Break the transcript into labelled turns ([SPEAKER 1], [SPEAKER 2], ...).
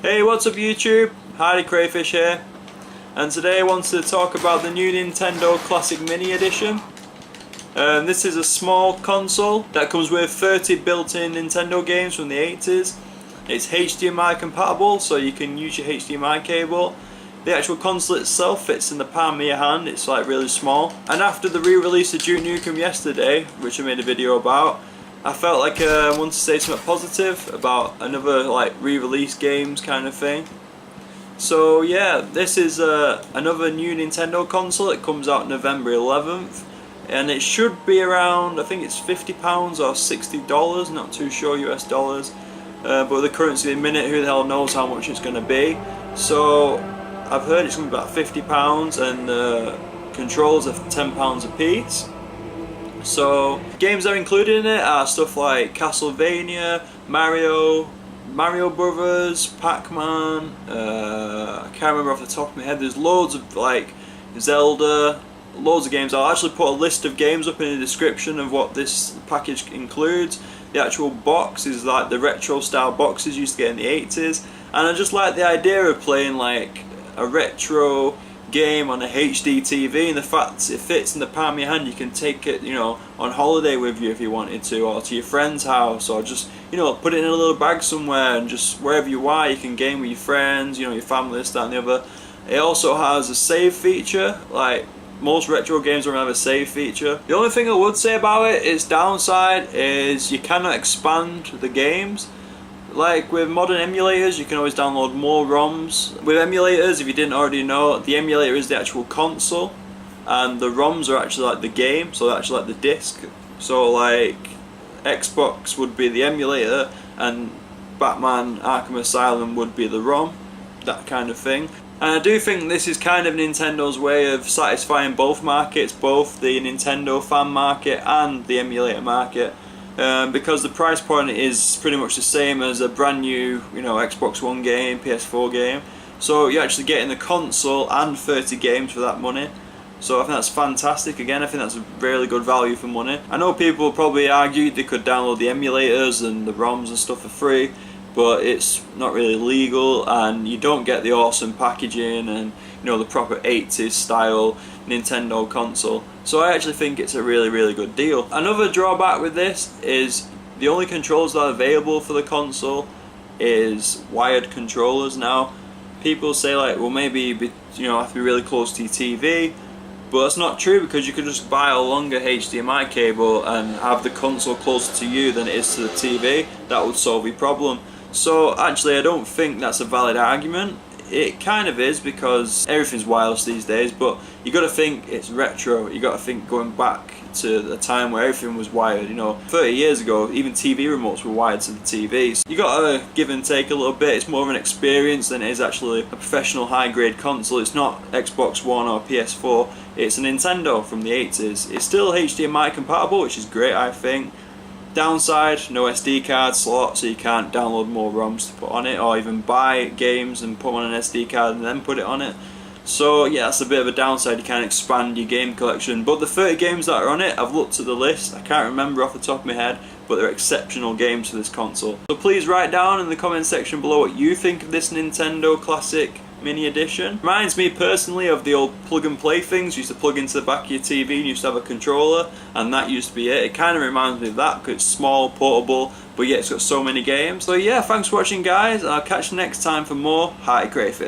[SPEAKER 1] Hey, what's up YouTube? Hardy Crayfish here, and today I wanted to talk about the new Nintendo Classic Mini Edition. This is a small console that comes with 30 built-in Nintendo games from the 80s. It's HDMI compatible, so you can use your HDMI cable. The actual console itself fits in the palm of your hand, it's like really small. And after the re-release of Duke Nukem yesterday, which I made a video about, I felt like I wanted to say something positive about another like re-release games kind of thing. So yeah, this is another new Nintendo console. It comes out November 11th, and it should be around, I think it's £50 or $60, not too sure, US dollars. But the currency in a minute, who the hell knows how much it's going to be. So I've heard it's going to be about £50, and the controls are £10 a piece. So games that are included in it are stuff like Castlevania, Mario Brothers, Pac-Man, I can't remember off the top of my head. There's loads of like Zelda, loads of games. I'll actually put a list of games up in the description of what this package includes. The actual box is like the retro style boxes you used to get in the 80s, and I just like the idea of playing like a retro game on a HD TV, and the fact it fits in the palm of your hand. You can take it, you know, on holiday with you if you wanted to, or to your friend's house, or just, you know, put it in a little bag somewhere, and just wherever you are you can game with your friends, you know, your family, this, that and the other. It also has a save feature. Like most retro games don't have a save feature. The only thing I would say about it, its downside is you cannot expand the games. Like with modern emulators, you can always download more ROMs. With emulators, if you didn't already know, the emulator is the actual console, and the ROMs are actually like the game, so they're actually like the disc. So like Xbox would be the emulator, and Batman Arkham Asylum would be the ROM, that kind of thing. And I do think this is kind of Nintendo's way of satisfying both markets, both the Nintendo fan market and the emulator market. Because the price point is pretty much the same as a brand new, you know, Xbox One game, PS4 game. So you're actually getting the console and 30 games for that money. So I think that's fantastic. Again, I think that's a really good value for money. I know people will probably argue they could download the emulators and the ROMs and stuff for free, but it's not really legal, and you don't get the awesome packaging and, you know, the proper 80s style Nintendo console. So I actually think it's a really good deal. Another drawback with this is the only controls that are available for the console is wired controllers. Now people say like, well, maybe you know, have to be really close to your TV, but that's not true, because you could just buy a longer HDMI cable and have the console closer to you than it is to the TV. That would solve your problem. So actually I don't think that's a valid argument. It kind of is, because everything's wireless these days, but you got to think it's retro. You got to think going back to the time where everything was wired. You know, 30 years ago, even TV remotes were wired to the TV. So you got to give and take a little bit. It's more of an experience than it is actually a professional high-grade console. It's not Xbox One or PS4. It's a Nintendo from the 80s. It's still HDMI compatible, which is great, I think. Downside, no SD card slot, so you can't download more ROMs to put on it, or even buy games and put them on an SD card and then put it on it. So yeah, that's a bit of a downside. You can't expand your game collection. But the 30 games that are on it, I've looked at the list, I can't remember off the top of my head, but they're exceptional games for this console. So please write down in the comment section below what you think of this Nintendo Classic Mini Edition. Reminds me personally of the old plug and play things. You used to plug into the back of your TV and you used to have a controller, and that used to be it. It kind of reminds me of that, because it's small, portable, but yet it's got so many games. So yeah, thanks for watching guys, and I'll catch you next time for more Hardy Crayfish.